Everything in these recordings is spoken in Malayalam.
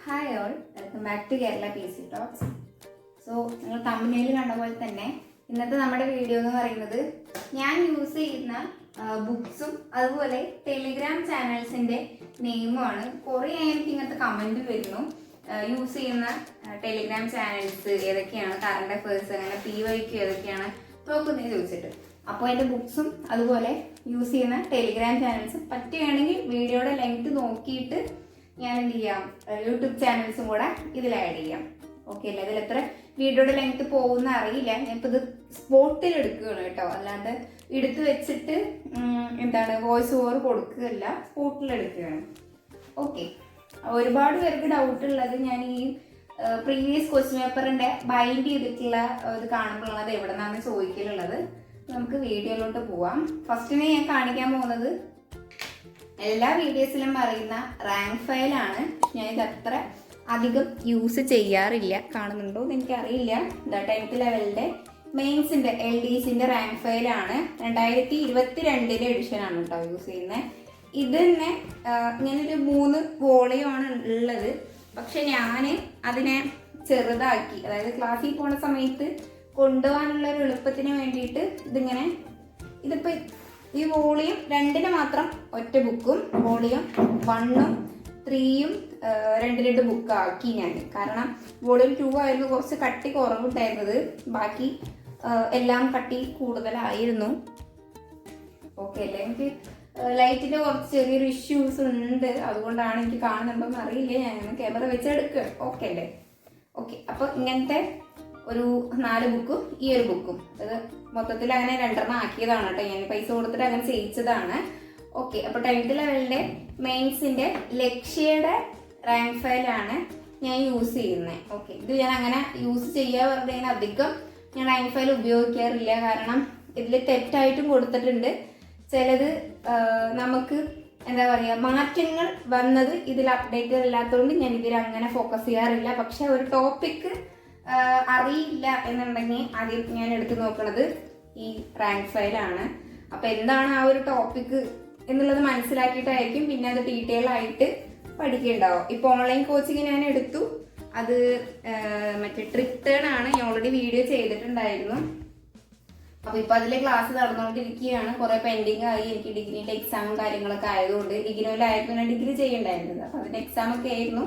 Hi all, welcome back to Kerala P C talks. So നിങ്ങൾ തമ്പനയിൽ കണ്ട പോലെ തന്നെ ഇന്നത്തെ നമ്മുടെ വീഡിയോ എന്ന് പറയുന്നത് ഞാൻ യൂസ് ചെയ്യുന്ന ബുക്സും അതുപോലെ ടെലിഗ്രാം ചാനൽസിൻ്റെ നെയിമുമാണ്. കുറേ എനിക്ക് ഇങ്ങനത്തെ കമൻറ്റ് വരുന്നു. യൂസ് ചെയ്യുന്ന ടെലിഗ്രാം ചാനൽസ് ഏതൊക്കെയാണ്, കറണ്ട് അഫയേഴ്സ്, അങ്ങനെ PYQ ഏതൊക്കെയാണ് നോക്കുന്നതെന്ന് ചോദിച്ചിട്ട്. അപ്പോൾ എൻ്റെ ബുക്സും അതുപോലെ യൂസ് ചെയ്യുന്ന ടെലിഗ്രാം ചാനൽസും പറ്റുകയാണെങ്കിൽ വീഡിയോയുടെ ലെങ്ത് നോക്കിയിട്ട് ഞാൻ എന്ത് ചെയ്യാം, യൂട്യൂബ് ചാനൽസും കൂടെ ഇതിൽ ആഡ് ചെയ്യാം. ഓക്കെ അല്ലേ? ഇതിൽ എത്ര വീഡിയോയുടെ ലെങ്ത് പോകുന്ന അറിയില്ല. ഞാനിപ്പോൾ ഇത് സ്പോട്ടിൽ എടുക്കുകയാണ് കേട്ടോ, അല്ലാണ്ട് എടുത്തു വെച്ചിട്ട് വോയിസ് ഓവർ കൊടുക്കുകയല്ല, സ്പോട്ടിൽ എടുക്കുകയാണ്. ഓക്കെ, ഒരുപാട് പേർക്ക് ഡൗട്ട് ഉള്ളത് ഞാൻ ഈ പ്രീവിയസ് ക്വസ്റ്റ്യൻ പേപ്പറിൻ്റെ ബൈൻഡ് ചെയ്തിട്ടുള്ള ഇത് കാണുമ്പോഴാണ് അത് എവിടെ നിന്നാണ് ചോദിക്കലുള്ളത്. നമുക്ക് വീഡിയോയിലോട്ട് പോവാം. ഫസ്റ്റിനെ ഞാൻ കാണിക്കാൻ പോകുന്നത് എല്ലാ വീഡിയോസിലും പറയുന്ന റാങ്ക് ഫയലാണ്. ഞാനിത് അത്ര അധികം യൂസ് ചെയ്യാറില്ല. കാണുന്നുണ്ടോ എന്ന് എനിക്കറിയില്ല. 10th ലെവലിൻ്റെ മെയിൻസിൻ്റെ LDCൻ്റെ rank ഫയലാണ്. 2022 എഡിഷനാണ് കേട്ടോ യൂസ് ചെയ്യുന്നത്. ഇത് തന്നെ ഇങ്ങനൊരു 3 വോളിയമാണ് ഉള്ളത്. പക്ഷെ ഞാൻ അതിനെ ചെറുതാക്കി, അതായത് ക്ലാസ്സിൽ പോണ സമയത്ത് കൊണ്ടുപോകാനുള്ള ഒരു എളുപ്പത്തിന് വേണ്ടിയിട്ട് ഇതിപ്പോൾ ഈ വോളിയം 2 മാത്രം ഒറ്റ ബുക്കും വോളിയം 1ഉം 3ഉം 2 ബുക്കാക്കി ഞാൻ. കാരണം വോളിയം 2 ആയിരുന്നു കുറച്ച് കട്ടി കുറവുണ്ടായിരുന്നത്, ബാക്കി എല്ലാം കട്ടി കൂടുതലായിരുന്നു. ഓക്കെ അല്ലേ? എനിക്ക് ലൈറ്റിൻ്റെ കുറച്ച് ചെറിയൊരു ഇഷ്യൂസ് ഉണ്ട്, അതുകൊണ്ടാണ് എനിക്ക് കാണുന്നുണ്ടോയെന്ന് അറിയില്ല. ഞാൻ ക്യാമറ വെച്ച് എടുക്കുക. ഓക്കെ അല്ലേ? ഓക്കെ, അപ്പോൾ ഇങ്ങനത്തെ ഒരു 4 ബുക്കും ഈ ഒരു ബുക്കും, അത് മൊത്തത്തിൽ അങ്ങനെ 2 ആക്കിയതാണ് കേട്ടോ. ഞാൻ പൈസ കൊടുത്തിട്ട് അങ്ങനെ ചെയ്യിച്ചതാണ്. ഓക്കെ, അപ്പോൾ 10th ലെവലിൻ്റെ മെയിൻസിൻ്റെ ലക്ഷ്യയുടെ റാങ്ക് ഫയലാണ് ഞാൻ യൂസ് ചെയ്യുന്നത്. ഓക്കെ, ഇത് ഞാൻ അങ്ങനെ യൂസ് ചെയ്യുക വെറുതെ അധികം ഞാൻ റാങ്ക് ഫയൽ ഉപയോഗിക്കാറില്ല. കാരണം ഇതിൽ തെറ്റായിട്ടും കൊടുത്തിട്ടുണ്ട്. ചിലത് നമുക്ക് എന്താ പറയുക, മാറ്റങ്ങൾ വന്നത് ഇതിൽ അപ്ഡേറ്റഡ് അല്ലാത്തതുകൊണ്ട് ഞാൻ ഇതിൽ അങ്ങനെ ഫോക്കസ് ചെയ്യാറില്ല. പക്ഷെ ഒരു ടോപ്പിക്ക് അറിയില്ല എന്നുണ്ടെങ്കിൽ ആദ്യം ഞാൻ എടുത്തു നോക്കുന്നത് ഈ റാങ്ക് ഫയലാണ്. അപ്പോൾ എന്താണ് ആ ഒരു ടോപ്പിക്ക് എന്നുള്ളത് മനസ്സിലാക്കിയിട്ടായിരിക്കും പിന്നെ അത് ഡീറ്റെയിൽ ആയിട്ട് പഠിക്കേണ്ടാവും. ഇപ്പോൾ ഓൺലൈൻ കോച്ചിങ് ഞാൻ എടുത്തു, അത് മറ്റേ ട്രിപ്പ് ടേൺ ആണ്. ഞാൻ ഓൾറെഡി വീഡിയോ ചെയ്തിട്ടുണ്ടായിരുന്നു. അപ്പോൾ ഇപ്പോൾ അതിലെ ക്ലാസ് നടന്നുകൊണ്ടിരിക്കുകയാണ്. കുറേ പെൻഡിങ് ആയി. എനിക്ക് ഡിഗ്രീൻ്റെ എക്സാമും കാര്യങ്ങളൊക്കെ ആയതുകൊണ്ട് ഡിഗ്രിയിലായിരുന്നു ഞാൻ ഡിഗ്രി ചെയ്യേണ്ടായിരുന്നത്. അപ്പോൾ അതിൻ്റെ എക്സാമൊക്കെ ആയിരുന്നു,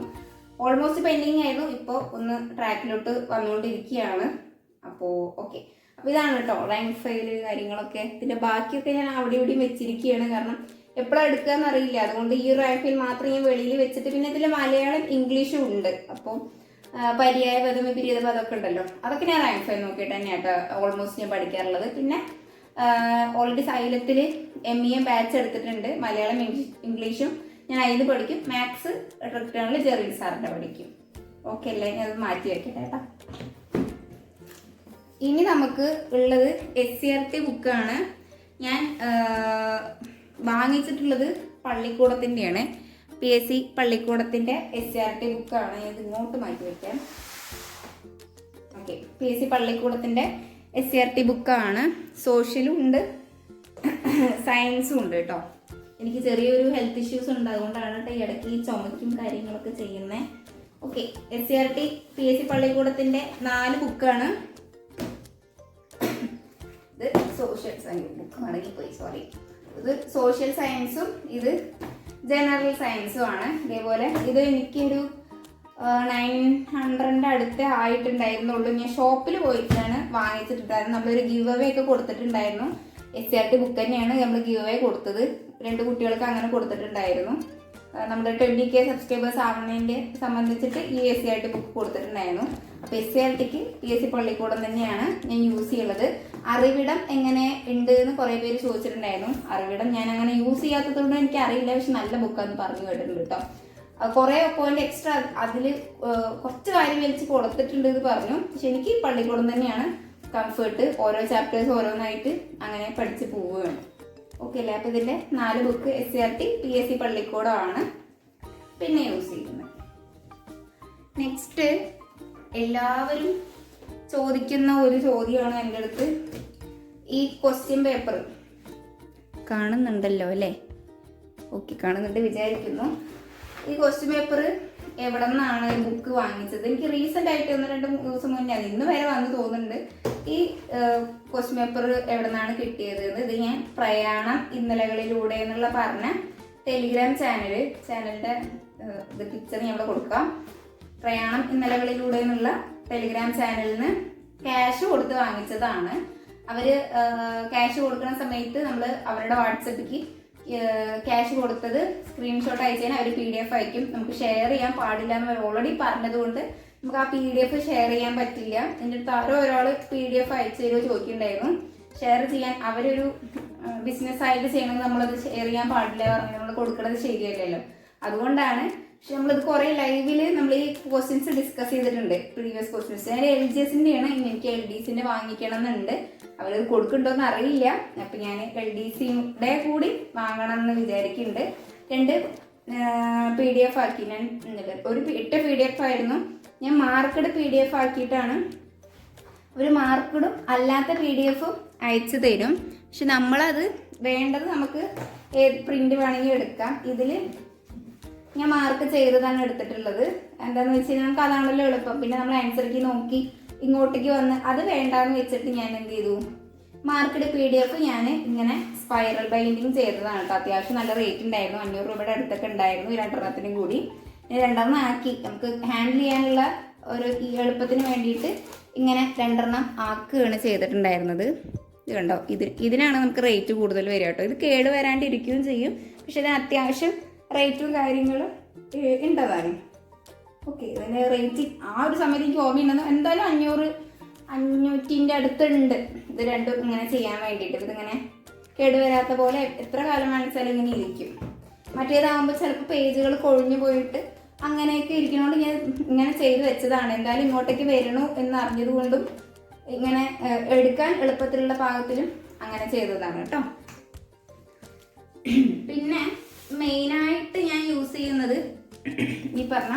ഓൾമോസ്റ്റ് പെൻഡിങ് ആയിരുന്നു. ഇപ്പോൾ ഒന്ന് ട്രാക്കിലോട്ട് വന്നുകൊണ്ടിരിക്കുകയാണ്. അപ്പോൾ ഓക്കെ, അപ്പോൾ ഇതാണ് കേട്ടോ റാങ്ക് ഫയൽ കാര്യങ്ങളൊക്കെ. ഇതിൻ്റെ ബാക്കിയൊക്കെ ഞാൻ അവിടെ ഇവിടെയും വെച്ചിരിക്കുകയാണ്. കാരണം എപ്പോഴാണ് എടുക്കുകയെന്ന് അറിയില്ല. അതുകൊണ്ട് ഈ റാങ്ക് ഫയൽ മാത്രം ഞാൻ വെളിയിൽ വെച്ചിട്ട്, പിന്നെ ഇതിൽ മലയാളം ഇംഗ്ലീഷും ഉണ്ട്. അപ്പോൾ പര്യായ പദം വിപരീത പദമൊക്കെ ഉണ്ടല്ലോ, അതൊക്കെ ഞാൻ റാങ്ക് ഫയൽ നോക്കിയിട്ട് തന്നെയാട്ടോ ഓൾമോസ്റ്റ് ഞാൻ പഠിക്കാറുള്ളത്. പിന്നെ ഓൾറെഡി സൈലത്തിൽ ME ബാച്ച് എടുത്തിട്ടുണ്ട്. മലയാളം ഇംഗ്ലീഷും ഞാൻ അതിന് പഠിക്കും. മാത്സ് റിട്ടേണിൽ ജെറിൻ സാറിൻ്റെ പഠിക്കും. ഓക്കെ അല്ലേ? ഞാൻ അത് മാറ്റി വെക്കട്ടെ കേട്ടോ. ഇനി നമുക്ക് ഉള്ളത് SCRT ബുക്കാണ്. ഞാൻ വാങ്ങിച്ചിട്ടുള്ളത് പള്ളിക്കൂടത്തിൻ്റെയാണ്. PSC പള്ളിക്കൂടത്തിൻ്റെ SCRT ബുക്കാണ്. ഞാൻ ഇങ്ങോട്ട് മാറ്റി വയ്ക്കാം. ഓക്കെ, PSC പള്ളിക്കൂടത്തിൻ്റെ SCRT ബുക്കാണ്. സോഷ്യലും ഉണ്ട്, സയൻസും ഉണ്ട് കേട്ടോ. എനിക്ക് ചെറിയൊരു ഹെൽത്ത് ഇഷ്യൂസ് ഉണ്ട്, അതുകൊണ്ടാണ് കേട്ടോ ഈ ഇടയ്ക്ക് ചുമക്കും കാര്യങ്ങളൊക്കെ ചെയ്യുന്നത്. ഓക്കെ, SCRT PSC പള്ളിക്കൂടത്തിൻ്റെ 4 ബുക്കാണ്. ഇത് സോഷ്യൽ സയൻസ് ബുക്കാണെങ്കിൽ പോയി, സോറി. ഇത് സോഷ്യൽ സയൻസും ഇത് ജനറൽ സയൻസും ആണ്. ഇതേപോലെ ഇത് എനിക്കൊരു 900 അടുത്ത് ആയിട്ടുണ്ടായിരുന്നുള്ളൂ. ഞാൻ ഷോപ്പിൽ പോയിട്ടാണ് വാങ്ങിച്ചിട്ടുണ്ടായിരുന്നു. നമ്മളൊരു ഗിവ് അവേ ഒക്കെ കൊടുത്തിട്ടുണ്ടായിരുന്നു. SCRT ബുക്ക് തന്നെയാണ് നമ്മൾ ഗിവ് അവേ കൊടുത്തത്. 2 കുട്ടികൾക്ക് അങ്ങനെ കൊടുത്തിട്ടുണ്ടായിരുന്നു. നമ്മുടെ 20K സബ്സ്ക്രൈബേഴ്സ് ആവുന്നതിൻ്റെ സംബന്ധിച്ചിട്ട് ഈ SCRT ബുക്ക് കൊടുത്തിട്ടുണ്ടായിരുന്നു. അപ്പോൾ SCRTക്ക് PSC പള്ളിക്കൂടം തന്നെയാണ് ഞാൻ യൂസ് ചെയ്യുന്നത്. അറിവിടം എങ്ങനെ ഉണ്ട് എന്ന് കുറേ പേര് ചോദിച്ചിട്ടുണ്ടായിരുന്നു. അറിവിടം ഞാൻ അങ്ങനെ യൂസ് ചെയ്യാത്തതുകൊണ്ട് എനിക്ക് അറിയില്ല, പക്ഷെ നല്ല ബുക്കാന്ന് പറഞ്ഞു കേട്ടിട്ടുണ്ട് കേട്ടോ. കുറേ പോയിന്റ് എക്സ്ട്രാ അതിൽ കുറച്ച് കാര്യം വലിച്ച് കൊടുത്തിട്ടുണ്ട് എന്ന് പറഞ്ഞു. പക്ഷെ എനിക്ക് പള്ളിക്കൂടം തന്നെയാണ് കംഫർട്ട്. ഓരോ ചാപ്റ്റേഴ്സ് ഓരോന്നായിട്ട് അങ്ങനെ പഠിച്ച് പോവുകയാണ്. ഓക്കെ അല്ലേ? അപ്പോൾ ഇതിൻ്റെ 4 ബുക്ക് SCRT PSC പള്ളിക്കൂടമാണ് പിന്നെ യൂസ് ചെയ്യുന്നത്. നെക്സ്റ്റ് എല്ലാവരും ചോദിക്കുന്ന ഒരു ചോദ്യമാണ് എൻ്റെ അടുത്ത്. ഈ ക്വസ്റ്റ്യൻ പേപ്പർ കാണുന്നുണ്ടല്ലോ അല്ലേ? ഓക്കെ, കാണുന്നുണ്ട് വിചാരിക്കുന്നു. ഈ ക്വസ്റ്റ്യൻ പേപ്പർ എവിടെ നിന്നാണ് ബുക്ക് വാങ്ങിച്ചത്. എനിക്ക് റീസെൻ്റ് ആയിട്ട് 1-2 ദിവസം മുന്നേ ഇന്ന് വരെ വന്ന് തോന്നുന്നുണ്ട് ഈ ക്വസ്റ്റ്യൻ പേപ്പർ എവിടെ നിന്നാണ് കിട്ടിയത്. ഇത് ഞാൻ പ്രയാണം ഇന്നലകളിലൂടെ എന്നുള്ള പറഞ്ഞ ടെലിഗ്രാം ചാനലിൻ്റെ ഇത് പിക്ചർ ഞാൻ ഇവിടെ കൊടുക്കാം. പ്രയാണം ഇന്നലകളിലൂടെ എന്നുള്ള ടെലിഗ്രാം ചാനലിൽ നിന്ന് ക്യാഷ് കൊടുത്ത് വാങ്ങിച്ചതാണ്. അവർ ക്യാഷ് കൊടുക്കുന്ന സമയത്ത് നമ്മൾ അവരുടെ വാട്സപ്പിക്ക് ക്യാഷ് കൊടുത്തത് സ്ക്രീൻഷോട്ട് അയച്ചാൽ അവർ PDF അയക്കും. നമുക്ക് ഷെയർ ചെയ്യാൻ പാടില്ല എന്ന് ഓൾറെഡി പറഞ്ഞതുകൊണ്ട് നമുക്ക് ആ PDF ഷെയർ ചെയ്യാൻ പറ്റില്ല. എൻ്റെ അടുത്ത് ഒരാൾ PDF അയച്ചു തരുമോ ചോദിക്കുന്നുണ്ടായിരുന്നു. ഷെയർ ചെയ്യാൻ അവരൊരു ബിസിനസ് ആയിട്ട് ചെയ്യണമെങ്കിൽ നമ്മളത് ഷെയർ ചെയ്യാൻ പാടില്ല പറഞ്ഞു നമ്മൾ കൊടുക്കുന്നത് ശരിയല്ലല്ലോ. അതുകൊണ്ടാണ്. പക്ഷെ നമ്മളിത് കുറേ ലൈവിൽ നമ്മൾ ഈ ക്വസ്റ്റ്യൻസ് ഡിസ്കസ് ചെയ്തിട്ടുണ്ട്, പ്രീവിയസ് ക്വസ്റ്റ്യൻസ്. ഞാൻ LGSൻ്റെയാണ്, എനിക്ക് LDCൻ്റെ വാങ്ങിക്കണം എന്നുണ്ട്. അവരത് കൊടുക്കുന്നുണ്ടോയെന്ന് അറിയില്ല. അപ്പം ഞാൻ LDCയുടെ കൂടി വാങ്ങണം എന്ന് വിചാരിക്കുന്നുണ്ട്. 2 PDF ആക്കി ഞാൻ. ഒരു 8 PDF ആയിരുന്നു. ഞാൻ മാർക്കഡ് PDF ആക്കിയിട്ടാണ്. ഒരു മാർക്കഡും അല്ലാത്ത PDFും അയച്ചു തരും. പക്ഷെ നമ്മളത് വേണ്ടത് നമുക്ക് ഏത് പ്രിന്റ് വേണമെങ്കിൽ എടുക്കാം. ഇതിൽ ഞാൻ മാർക്ക് ചെയ്തതാണ് എടുത്തിട്ടുള്ളത്. എന്താണെന്ന് വെച്ച് കഴിഞ്ഞാൽ നമുക്ക് അതാണല്ലോ എളുപ്പം. പിന്നെ നമ്മൾ ആൻസർക്ക് നോക്കി ഇങ്ങോട്ടേക്ക് വന്ന് അത് വേണ്ടാന്ന് വെച്ചിട്ട് ഞാൻ എന്ത് ചെയ്തു, മാർക്കഡ് PDF ഞാൻ ഇങ്ങനെ സ്പൈറൽ ബൈൻഡിങ് ചെയ്തതാണ് കേട്ടോ. അത്യാവശ്യം നല്ല റേറ്റ് ഉണ്ടായിരുന്നു, 500 രൂപയുടെ അടുത്തൊക്കെ ഉണ്ടായിരുന്നു. 2 കൂടി 2 ആക്കി നമുക്ക് ഹാൻഡിൽ ചെയ്യാനുള്ള ഒരു എളുപ്പത്തിന് വേണ്ടിയിട്ട് ഇങ്ങനെ 2 ആക്കുകയാണ് ചെയ്തിട്ടുണ്ടായിരുന്നത്. ഇത് കണ്ടോ, ഇതിനാണ് നമുക്ക് റേറ്റ് കൂടുതൽ വരിക കേട്ടോ. ഇത് കേട് വരാണ്ടിരിക്കുകയും ചെയ്യും. പക്ഷെ ഇതിന് അത്യാവശ്യം റേറ്റും കാര്യങ്ങളും ഉണ്ടതാണ്. ഓക്കെ, ഇതിൻ്റെ റേറ്റ് ആ ഒരു സമയത്ത് എനിക്ക് ഓർമ്മയുണ്ടെന്ന് എന്തായാലും 500-500 അടുത്തുണ്ട്. ഇത് രണ്ടും ഇങ്ങനെ ചെയ്യാൻ വേണ്ടിയിട്ട്. ഇതിങ്ങനെ കേടുവരാത്ത പോലെ എത്ര കാലം വേണിച്ചാലും ഇങ്ങനെ ഇരിക്കും. മറ്റേതാകുമ്പോൾ ചിലപ്പോൾ പേജുകൾ കൊഴിഞ്ഞു പോയിട്ട് അങ്ങനെയൊക്കെ ഇരിക്കുന്നതുകൊണ്ട് ഞാൻ ഇങ്ങനെ ചെയ്ത് വെച്ചതാണ്. എന്തായാലും ഇങ്ങോട്ടേക്ക് വരണു എന്ന് അറിഞ്ഞത് കൊണ്ടും ഇങ്ങനെ എടുക്കാൻ എളുപ്പത്തിലുള്ള പാകത്തിലും അങ്ങനെ ചെയ്തതാണ് കേട്ടോ. പിന്നെ മെയിനായിട്ട് ഞാൻ യൂസ് ചെയ്യുന്നത് ഈ പറഞ്ഞ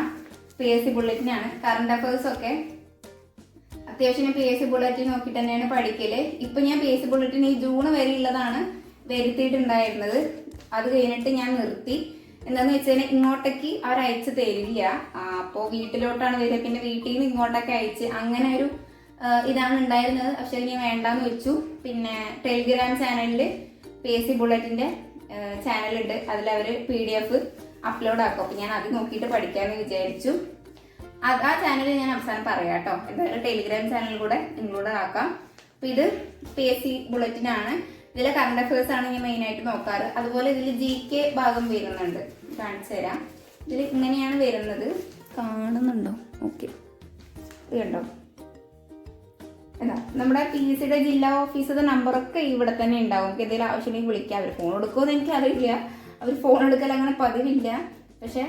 PSC ബുള്ളറ്റിനാണ്. കറണ്ട് അഫയേഴ്സൊക്കെ അത്യാവശ്യം ഞാൻ PSC ബുള്ളറ്റിൻ നോക്കിയിട്ട് തന്നെയാണ് പഠിക്കല്. ഇപ്പം ഞാൻ PSC ബുള്ളറ്റിൻ ഈ ജൂൺ വരെ ഉള്ളതാണ് വരുത്തിയിട്ടുണ്ടായിരുന്നത്. അത് കഴിഞ്ഞിട്ട് ഞാൻ നിർത്തി. എന്താന്ന് വെച്ച് കഴിഞ്ഞാൽ ഇങ്ങോട്ടേക്ക് അവർ അയച്ചു തരില്ല. അപ്പോൾ വീട്ടിലോട്ടാണ് വരിക. പിന്നെ വീട്ടിൽ നിന്ന് ഇങ്ങോട്ടൊക്കെ അയച്ച് അങ്ങനെ ഒരു ഇതാണ് ഉണ്ടായിരുന്നത്. പക്ഷെ ഞാൻ വേണ്ടാന്ന് വെച്ചു. പിന്നെ ടെലിഗ്രാം ചാനലിൽ PSC ബുള്ളറ്റിൻ്റെ ചാനലുണ്ട്. അതിലവർ PDF അപ്ലോഡ് ആക്കും. അപ്പോൾ ഞാൻ അത് നോക്കിയിട്ട് പഠിക്കാമെന്ന് വിചാരിച്ചു. ആ ചാനൽ ഞാൻ അവസാനം പറയാം കേട്ടോ. എന്തായാലും ടെലിഗ്രാം ചാനൽ കൂടെ ഇൻക്ലൂഡ് ആക്കാം. അപ്പോൾ ഇത് PSC ബുള്ളറ്റിനാണ്. ഇതിലെ കറണ്ട് അഫയേഴ്സ് ആണ് ഞാൻ മെയിനായിട്ട് നോക്കാറ്. അതുപോലെ ഇതിൽ GK ഭാഗം വരുന്നുണ്ട്, കാണിച്ചു തരാം. ഇതിൽ ഇങ്ങനെയാണ് വരുന്നത്, കാണുന്നുണ്ടോ? ഓക്കെ, ഇത് കണ്ടോ. എന്താ നമ്മുടെ PSCയുടെ ജില്ലാ ഓഫീസിന്റെ നമ്പറൊക്കെ ഇവിടെ തന്നെ ഉണ്ടാവും. നമുക്ക് എന്തെങ്കിലും ആവശ്യമുണ്ടെങ്കിൽ വിളിക്കാം. അവർ ഫോൺ എടുക്കുമെന്ന് എനിക്കറിയില്ല. അവർ ഫോൺ എടുക്കൽ അങ്ങനെ പതിവില്ല. പക്ഷെ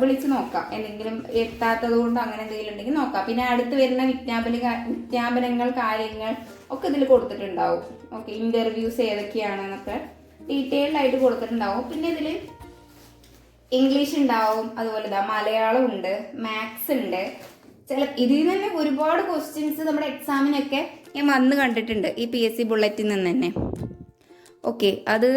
വിളിച്ച് നോക്കാം, എന്തെങ്കിലും എത്താത്തത് കൊണ്ട് അങ്ങനെ എന്തെങ്കിലും ഉണ്ടെങ്കിൽ നോക്കാം. പിന്നെ അടുത്ത് വരുന്ന വിജ്ഞാപനങ്ങൾ കാര്യങ്ങൾ ഒക്കെ ഇതിൽ കൊടുത്തിട്ടുണ്ടാവും. ഓക്കെ, ഇന്റർവ്യൂസ് ഏതൊക്കെയാണെന്നൊക്കെ ഡീറ്റെയിൽഡ് ആയിട്ട് കൊടുത്തിട്ടുണ്ടാവും. പിന്നെ ഇതിൽ ഇംഗ്ലീഷ് ഉണ്ടാവും, അതുപോലെ മലയാളം ഉണ്ട്, മാത്സ് ഉണ്ട്. ഇതിൽ നിന്ന് തന്നെ ഒരുപാട് ക്വസ്റ്റ്യൻസ് നമ്മുടെ എക്സാമിനൊക്കെ ഞാൻ വന്ന് കണ്ടിട്ടുണ്ട് ഈ PSC ബുള്ളറ്റിൽ നിന്ന് തന്നെ. ഓക്കെ, അത്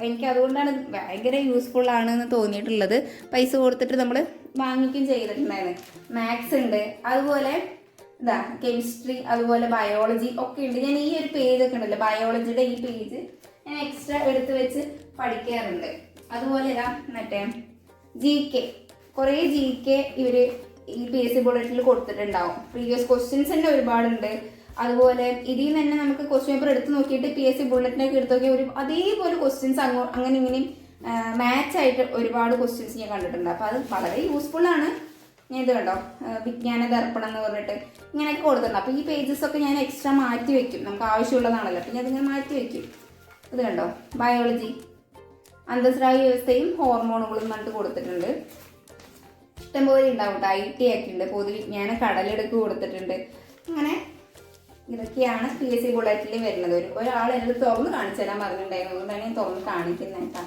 എനിക്ക് അതുകൊണ്ടാണ് ഭയങ്കര യൂസ്ഫുൾ ആണെന്ന് തോന്നിയിട്ടുള്ളത്. പൈസ കൊടുത്തിട്ട് നമ്മൾ വാങ്ങിക്കുകയും ചെയ്തിട്ടുണ്ടായിരുന്നു. മാത്സ് ഉണ്ട്, അതുപോലെ കെമിസ്ട്രി, അതുപോലെ ബയോളജി ഒക്കെ ഉണ്ട്. ഞാൻ ഈ ഒരു പേജൊക്കെ ഉണ്ടല്ലോ, ബയോളജിയുടെ ഈ പേജ് ഞാൻ എക്സ്ട്രാ എടുത്ത് വെച്ച് പഠിക്കാറുണ്ട്. അതുപോലെ മറ്റേ GK, കുറേ GK ഇവർ ഈ PSC ബുള്ളറ്റിൽ കൊടുത്തിട്ടുണ്ടാവും. പ്രീവിയസ് ക്വസ്റ്റ്യൻസ് തന്നെ ഒരുപാടുണ്ട്. അതുപോലെ ഇതിൽ നിന്ന് തന്നെ നമുക്ക് ക്വസ്റ്റ്യൻ പേപ്പർ എടുത്ത് നോക്കിയിട്ട് PSC ബുള്ളറ്റിനൊക്കെ എടുത്ത് നോക്കിയാൽ അതേപോലെ ക്വസ്റ്റ്യൻസ് അങ്ങനെ ഇങ്ങനെയും മാച്ച് ആയിട്ട് ഒരുപാട് ക്വസ്റ്റ്യൻസ് ഞാൻ കണ്ടിട്ടുണ്ട്. അപ്പോൾ അത് വളരെ യൂസ്ഫുൾ ആണ്. ഞാൻ ഇത് കണ്ടോ, വിജ്ഞാന ദർപ്പണം എന്ന് പറഞ്ഞിട്ട് ഇങ്ങനെയൊക്കെ കൊടുത്തിട്ടുണ്ട്. അപ്പോൾ ഈ പേജസ് ഒക്കെ ഞാൻ എക്സ്ട്രാ മാറ്റി വെക്കും, നമുക്ക് ആവശ്യമുള്ളതാണല്ലോ. അപ്പോൾ ഞാൻ അതിങ്ങനെ മാറ്റി വെക്കും. ഇത് കണ്ടോ, ബയോളജി, അന്തസ്രാവി വ്യവസ്ഥയും ഹോർമോണുകളും എന്നിട്ട് കൊടുത്തിട്ടുണ്ട്. ഇഷ്ടംപോലെ ഉണ്ടാവും. IT ഒക്കെ ഉണ്ട്, പൊതുവിജ്ഞാന കടലെടുക്ക് കൊടുത്തിട്ടുണ്ട്. അങ്ങനെ ഇതൊക്കെയാണ് PSC ബുള്ളറ്റിൽ വരുന്നത്. ഒരാൾ എന്നോട് തുറന്ന് കാണിച്ചു തരാൻ പറഞ്ഞിട്ടുണ്ടായിരുന്നു, അതുകൊണ്ടാണ് ഞാൻ തുറന്ന് കാണിക്കുന്നത് കേട്ടോ.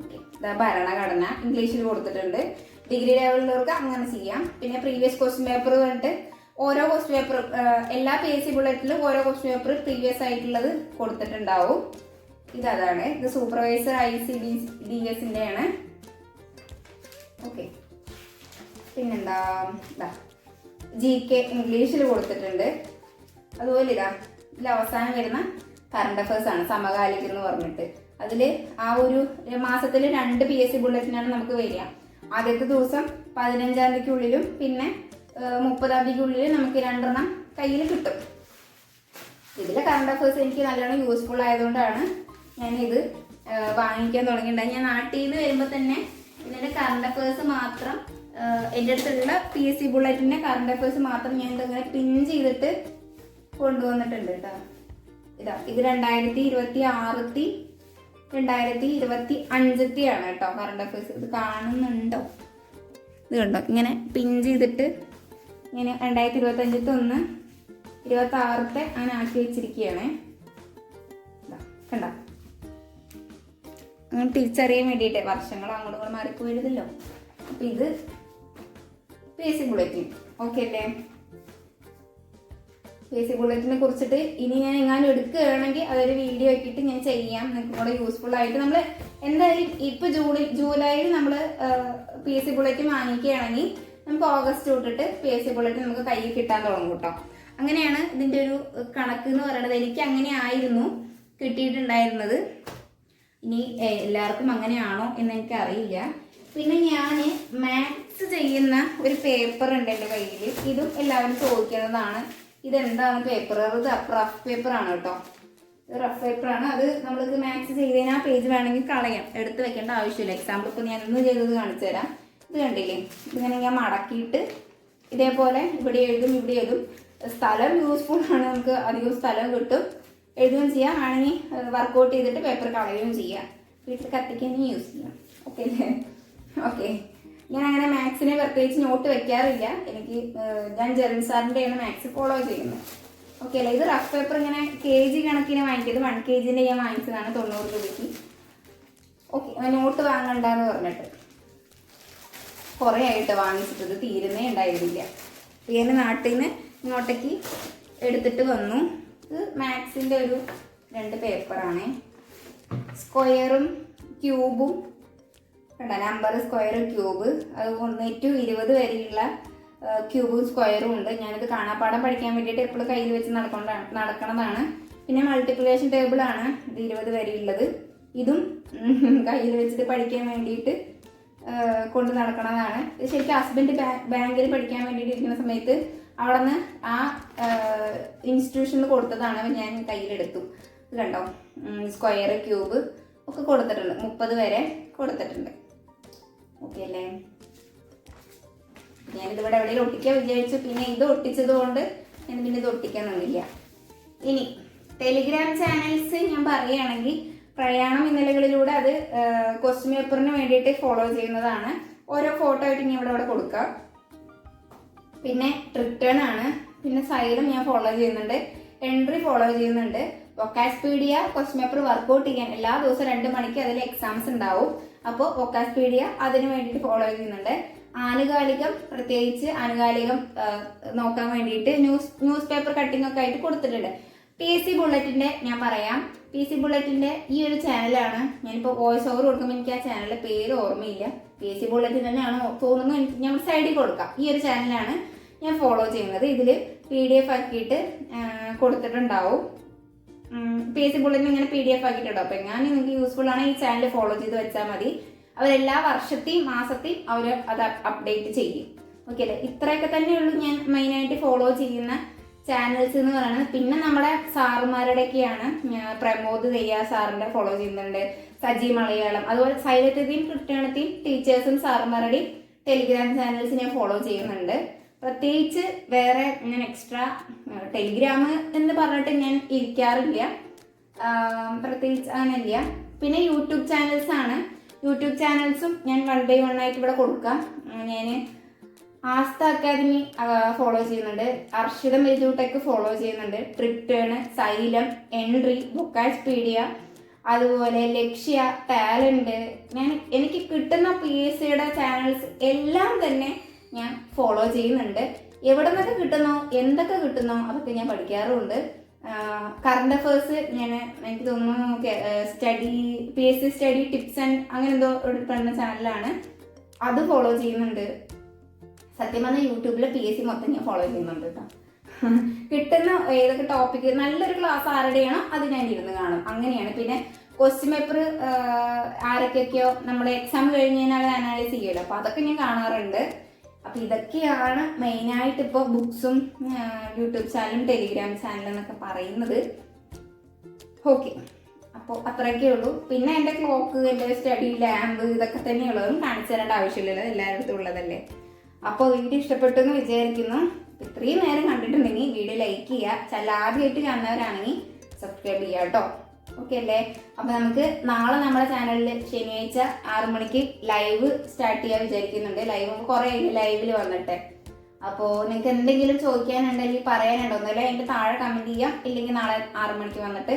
ഓക്കെ, ഭരണഘടന ഇംഗ്ലീഷിൽ കൊടുത്തിട്ടുണ്ട്. ഡിഗ്രി ലെവലിലുള്ളവർക്ക് അങ്ങനെ ചെയ്യാം. പിന്നെ പ്രീവിയസ് ക്വസ്റ്റ്യൻ പേപ്പർ പറഞ്ഞിട്ട് ഓരോ ക്വസ്റ്റ്യൻ പേപ്പർ എല്ലാ PSC ബുള്ളറ്റിലും ഓരോ ക്വസ്റ്റ്യൻ പേപ്പർ പ്രീവിയസ് ആയിട്ടുള്ളത് കൊടുത്തിട്ടുണ്ടാവും. ഇതാണ്, ഇത് സൂപ്പർവൈസർ ICDS ആണ്. ഓക്കെ, പിന്നെന്താ ഇതാ GK ഇംഗ്ലീഷിൽ കൊടുത്തിട്ടുണ്ട്. അതുപോലെ ഇതിൽ അവസാനം വരുന്ന കറണ്ട് അഫയേഴ്സ് ആണ്, സമകാലികം എന്ന് പറഞ്ഞിട്ട്. അതിൽ ആ ഒരു മാസത്തിൽ 2 PSC ബുള്ളറ്റിനാണ് നമുക്ക് വരിക. ആദ്യത്തെ ദിവസം 15-ാം തീയതിക്കുള്ളിലും പിന്നെ 30-ാം തീയതിക്കുള്ളിലും നമുക്ക് 2 കയ്യിൽ കിട്ടും. ഇതിലെ കറണ്ട് അഫയേഴ്സ് എനിക്ക് നല്ലോണം യൂസ്ഫുൾ ആയതുകൊണ്ടാണ് ഞാനിത് വാങ്ങിക്കാൻ തുടങ്ങിയിട്ടുണ്ടായി. ഞാൻ നാട്ടിൽ നിന്ന് വരുമ്പോൾ തന്നെ ഇതിൻ്റെ കറണ്ട് അഫയേഴ്സ് മാത്രം, എൻ്റെ അടുത്തുള്ള PSC ബുള്ളറ്റിൻ്റെ കറണ്ട് അഫയേഴ്സ് മാത്രം ഞാൻ ഇങ്ങനെ പിൻ ചെയ്തിട്ട് കൊണ്ടുവന്നിട്ടുണ്ട് കേട്ടോ. ഇത് 2026 2025 ആണ് കേട്ടോ കറണ്ട് അഫയേഴ്സ്. ഇത് കാണുന്നുണ്ടോ? ഇത് കണ്ടോ, ഇങ്ങനെ പിൻ ചെയ്തിട്ട് ഇങ്ങനെ 2025 ഒന്ന് 26 അങ്ങനെ ആക്കി വെച്ചിരിക്കുകയാണ്. കണ്ടോ, അങ്ങനെ തിരിച്ചറിയാൻ വേണ്ടിയിട്ട് വർഷങ്ങൾ അങ്ങോട്ടും ഇങ്ങോട്ട് മാറിപ്പോയിരുന്നല്ലോ. അപ്പം ഇത് PSC ബുള്ളറ്റിൻ ഓക്കെ അല്ലേ? PSC ബുള്ളറ്റിനെ കുറിച്ചിട്ട് ഇനി ഞാൻ എങ്ങാനും എടുക്കുകയാണെങ്കിൽ അതൊരു വീഡിയോ ആക്കിയിട്ട് ഞാൻ ചെയ്യാം, നിങ്ങൾക്ക് കൂടെ യൂസ്ഫുൾ ആയിട്ട്. നമ്മൾ എന്തായാലും ഇപ്പോൾ ജൂലൈയിൽ നമ്മൾ PSC ബുള്ളറ്റിൻ വാങ്ങിക്കുകയാണെങ്കിൽ നമുക്ക് ഓഗസ്റ്റ് തൊട്ടിട്ട് PSC ബുള്ളറ്റിൻ നമുക്ക് കയ്യിൽ കിട്ടാൻ തുടങ്ങും കേട്ടോ. അങ്ങനെയാണ് ഇതിൻ്റെ ഒരു കണക്ക് എന്ന് പറയുന്നത്. എനിക്ക് അങ്ങനെ ആയിരുന്നു കിട്ടിയിട്ടുണ്ടായിരുന്നത്. ഇനി എല്ലാവർക്കും അങ്ങനെയാണോ എന്ന് എനിക്ക് അറിയില്ല. പിന്നെ ഞാൻ മാത്സ് ചെയ്യുന്ന ഒരു പേപ്പർ ഉണ്ട് എൻ്റെ കയ്യിൽ. ഇതും എല്ലാവരും ചോദിക്കുന്നതാണ്, ഇതെന്താണ് പേപ്പർ? ഇത് റഫ് പേപ്പറാണ് കേട്ടോ. റഫ് പേപ്പറാണ്. അത് നമ്മൾക്ക് മാത്സ് ചെയ്തതിന് ആ പേജ് വേണമെങ്കിൽ കളയാം, എടുത്ത് വെക്കേണ്ട ആവശ്യമില്ല. എക്സാമ്പിൾ ഇപ്പോൾ ഞാൻ ഇന്ന് ചെയ്തത് കാണിച്ചു തരാം. ഇത് കണ്ടില്ലേ, ഇതിങ്ങനെ ഞാൻ മടക്കിയിട്ട് ഇതേപോലെ ഇവിടെ എഴുതും ഇവിടെ എഴുതും. സ്ഥലം യൂസ്ഫുൾ ആണ്, നമുക്ക് അധികം സ്ഥലം കിട്ടും. എഴുതുകയും ചെയ്യാം, ആണെങ്കിൽ വർക്കൗട്ട് ചെയ്തിട്ട് പേപ്പർ കളയുകയും ചെയ്യാം. വീട്ടിൽ കത്തിക്കാനും യൂസ് ചെയ്യാം. ഓക്കെ അല്ലേ? ഓക്കെ. ഞാൻ അങ്ങനെ മാത്സിനെ പ്രത്യേകിച്ച് നോട്ട് വെക്കാറില്ല. ഞാൻ ജെറിൻ സാറിൻ്റെയാണ് മാത്സ് ഫോളോ ചെയ്യുന്നത്. ഓക്കെ അല്ലേ? ഇത് റഫ് പേപ്പർ ഇങ്ങനെ kg കണക്കിന് വാങ്ങിച്ചത്. 1 kg ഞാൻ വാങ്ങിച്ചതാണ് 90 രൂപയ്ക്ക്. ഓക്കെ, നോട്ട് വാങ്ങണ്ടെന്ന് പറഞ്ഞിട്ട് കുറേ ആയിട്ട് വാങ്ങിച്ചിട്ടത് തീരുന്നേ ഉണ്ടായിരുന്നില്ല. ഞാൻ നാട്ടിൽ നിന്ന് ഇങ്ങോട്ടേക്ക് എടുത്തിട്ട് വന്നു. ഇത് മാത്സിൻ്റെ ഒരു 2 പേപ്പറാണ്. സ്ക്വയറും ക്യൂബും കണ്ട, നമ്പർ സ്ക്വയർ ക്യൂബ്, അത് 1 to 20 വരെയുള്ള ക്യൂബും സ്ക്വയറും ഉണ്ട്. ഞാനിത് കാണാപ്പാടം പഠിക്കാൻ വേണ്ടിയിട്ട് എപ്പോഴും കയ്യിൽ വെച്ച് നടക്കണതാണ്. പിന്നെ മൾട്ടിപ്ലിക്കേഷൻ ടേബിളാണ് ഇത് 20 വരെയുള്ളത്. ഇതും കയ്യിൽ വെച്ചിട്ട് പഠിക്കാൻ വേണ്ടിയിട്ട് കൊണ്ട് നടക്കണതാണ്. ശരിക്കും ഹസ്ബൻഡ് ബാങ്കിൽ പഠിക്കാൻ വേണ്ടിയിട്ട് ഇരിക്കുന്ന സമയത്ത് അവിടെ നിന്ന് ആ ഇൻസ്റ്റിറ്റ്യൂഷനിൽ കൊടുത്തതാണ്, ഞാൻ കയ്യിലെടുത്തു. ഇത് കണ്ടോ, സ്ക്വയർ ക്യൂബ് ഒക്കെ കൊടുത്തിട്ടുണ്ട്, 30 വരെ കൊടുത്തിട്ടുണ്ട്. ഓക്കെ അല്ലേ? ഞാനിതിവിടെ എവിടെയെങ്കിലും ഒട്ടിക്കാൻ വിചാരിച്ചു, പിന്നെ ഇത് ഒട്ടിച്ചത് കൊണ്ട് ഞാൻ പിന്നെ ഇത് ഒട്ടിക്കാൻ നിന്നില്ല. ഇനി ടെലിഗ്രാം ചാനൽസ് ഞാൻ പറയുകയാണെങ്കിൽ പ്രയാണം ഇന്നലകളിലൂടെ അത് ക്വസ്റ്റ്യൻ പേപ്പറിന് വേണ്ടിയിട്ട് ഫോളോ ചെയ്യുന്നതാണ്. ഓരോ ഫോട്ടോ ആയിട്ട് ഞാൻ ഇവിടെ കൊടുക്കാം. പിന്നെ റിട്ടേൺ ആണ്. പിന്നെ സൈഡും ഞാൻ ഫോളോ ചെയ്യുന്നുണ്ട്, എൻട്രി ഫോളോ ചെയ്യുന്നുണ്ട്. വൊക്കാസ്പീഡിയ ക്വസ്റ്റ്യൻ പേപ്പർ വർക്കൗട്ട് ചെയ്യാൻ എല്ലാ ദിവസവും 2 മണിക്ക് അതിൽ എക്സാംസ് ഉണ്ടാവും. അപ്പോൾ വൊക്കാസ്പീഡിയ അതിന് വേണ്ടിയിട്ട് ഫോളോ ചെയ്യുന്നുണ്ട്. ആനുകാലികം, പ്രത്യേകിച്ച് ആനുകാലികം നോക്കാൻ വേണ്ടിയിട്ട് ന്യൂസ് പേപ്പർ കട്ടിംഗ് ഒക്കെ ആയിട്ട് കൊടുത്തിട്ടുണ്ട്. PSC ബുള്ളറ്റിൻ്റെ ഞാൻ പറയാം. PSC ബുള്ളറ്റിൻ്റെ ഈ ഒരു ചാനലാണ്. ഞാനിപ്പോൾ വോയിസ് ഓവർ കൊടുക്കുമ്പോൾ എനിക്ക് ആ ചാനലിൻ്റെ പേര് ഓർമ്മയില്ല. PSC ബുള്ളറ്റിൻ തന്നെയാണ് തോന്നുന്നു. ഞാൻ സൈഡിൽ കൊടുക്കാം. ഈ ഒരു ചാനലാണ് ഞാൻ ഫോളോ ചെയ്യുന്നത്. ഇതിൽ PDF ആക്കിയിട്ട് കൊടുത്തിട്ടുണ്ടാവും. PSC ബുള്ളറ്റിൻ ഇങ്ങനെ PDF ആക്കിയിട്ടുണ്ടാവും. അപ്പോൾ ഞാൻ നിങ്ങൾക്ക് യൂസ്ഫുൾ ആണ്, ഈ ചാനൽ ഫോളോ ചെയ്ത് വെച്ചാൽ മതി. അവരെല്ലാ വർഷത്തെയും മാസത്തെയും അവർ അത് അപ്ഡേറ്റ് ചെയ്യും. ഓക്കെ അല്ലേ? ഇത്രയൊക്കെ തന്നെയുള്ളൂ ഞാൻ മെയിനായിട്ട് ഫോളോ ചെയ്യുന്ന ചാനൽസ് എന്ന് പറയുന്നത്. പിന്നെ നമ്മുടെ സാറുമാരുടെയൊക്കെയാണ്. പ്രമോദ് ദയ്യ സാറിൻ്റെ ഫോളോ ചെയ്യുന്നുണ്ട്, സജി മലയാളം, അതുപോലെ സൈലത്തെയും ക്രിസ്ത്യാനത്തെയും ടീച്ചേഴ്സും സാറുമാരുടെയും ടെലിഗ്രാം ചാനൽസ് ഞാൻ ഫോളോ ചെയ്യുന്നുണ്ട്. പ്രത്യേകിച്ച് വേറെ ഞാൻ എക്സ്ട്രാ ടെലിഗ്രാം എന്ന് പറഞ്ഞിട്ട് ഞാൻ ഇരിക്കാറില്ല, പ്രത്യേകിച്ച് അങ്ങനെയില്ല. പിന്നെ യൂട്യൂബ് ചാനൽസ് ആണ്. യൂട്യൂബ് ചാനൽസും ഞാൻ 1 by 1 ആയിട്ട് ഇവിടെ കൊടുക്കാം. ഞാൻ ആസ്ത അക്കാദമി ഫോളോ ചെയ്യുന്നുണ്ട്, അർഷിത മെജൂടെക് ഫോളോ ചെയ്യുന്നുണ്ട്, ട്രിപ്റ്റേൺ, സൈലം, എൻട്രി, വൊക്കാസ്പീഡിയ, അതുപോലെ ലക്ഷ്യ, ടാലന്റ്. എനിക്ക് കിട്ടുന്ന PSCയുടെ ചാനൽസ് എല്ലാം തന്നെ ഞാൻ ഫോളോ ചെയ്യുന്നുണ്ട്. എവിടെ നിന്നൊക്കെ കിട്ടുന്നോ, എന്തൊക്കെ കിട്ടുന്നോ അതൊക്കെ ഞാൻ പഠിക്കാറുമുണ്ട്. കറണ്ട് അഫേഴ്സ് എനിക്ക് തോന്നുന്നു PSC സ്റ്റഡി ടിപ്സ് ആൻഡ് അങ്ങനെ എന്തോ എടുക്കുന്ന ചാനലാണ്, അത് ഫോളോ ചെയ്യുന്നുണ്ട്. സത്യം പറഞ്ഞാൽ യൂട്യൂബിലെ PSC മൊത്തം ഞാൻ ഫോളോ ചെയ്യുന്നുണ്ട് കേട്ടോ. കിട്ടുന്ന ഏതൊക്കെ ടോപ്പിക്ക് നല്ലൊരു ക്ലാസ് ആരുടെയാണോ അത് ഞാൻ ഇരുന്ന് കാണും, അങ്ങനെയാണ്. പിന്നെ ക്വസ്റ്റ്യൻ പേപ്പർ ആരൊക്കെയൊക്കെയോ നമ്മുടെ എക്സാം കഴിഞ്ഞ് കഴിഞ്ഞാൽ അനലൈസ് ചെയ്യുമല്ലോ, അപ്പോൾ അതൊക്കെ ഞാൻ കാണാറുണ്ട്. അപ്പോൾ ഇതൊക്കെയാണ് മെയിനായിട്ട് ഇപ്പോൾ ബുക്സും യൂട്യൂബ് ചാനലും ടെലിഗ്രാം ചാനലും എന്നൊക്കെ പറയുന്നത്. ഓക്കെ, അപ്പോൾ അത്രയൊക്കെ ഉള്ളൂ. പിന്നെ എൻ്റെ ക്ലോക്ക്, എൻ്റെ സ്റ്റഡി ലാമ്പ് ഇതൊക്കെ തന്നെയുള്ളതും കാണിച്ചു തരേണ്ട ആവശ്യമില്ലല്ലോ, എല്ലായിടത്തും ഉള്ളതല്ലേ. അപ്പോൾ വീഡിയോ ഇഷ്ടപ്പെട്ടു എന്ന് വിചാരിക്കുന്നു. ഇത്രയും നേരം കണ്ടിട്ടുണ്ടെങ്കിൽ വീഡിയോ ലൈക്ക് ചെയ്യുക, ആദ്യമായിട്ട് കാണുന്നവരാണെങ്കിൽ സബ്സ്ക്രൈബ് ചെയ്യുക കേട്ടോ. ഓക്കെ അല്ലേ? അപ്പോൾ നമുക്ക് നാളെ നമ്മുടെ ചാനലിൽ ശനിയാഴ്ച 6 മണിക്ക് ലൈവ് സ്റ്റാർട്ട് ചെയ്യാൻ വിചാരിക്കുന്നുണ്ട്. ലൈവ് കുറേ ലൈവിൽ വന്നിട്ട്. അപ്പോൾ നിങ്ങൾക്ക് എന്തെങ്കിലും ചോദിക്കാനുണ്ടെങ്കിൽ പറയാനുണ്ടോ എന്നല്ലേ അതിൻ്റെ താഴെ കമൻറ്റ് ചെയ്യാം. ഇല്ലെങ്കിൽ നാളെ 6 മണിക്ക് വന്നിട്ട്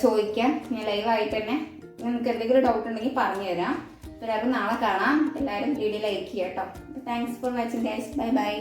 ചോദിക്കാം. ഞാൻ ലൈവായിട്ട് തന്നെ നിങ്ങൾക്ക് എന്തെങ്കിലും ഡൗട്ട് ഉണ്ടെങ്കിൽ പറഞ്ഞു തരാം. എല്ലാവരും നാളെ കാണാം. എല്ലാവരും വീഡിയോ ലൈക്ക് ചെയ്യാം കേട്ടോ. Thanks for watching guys. Bye bye.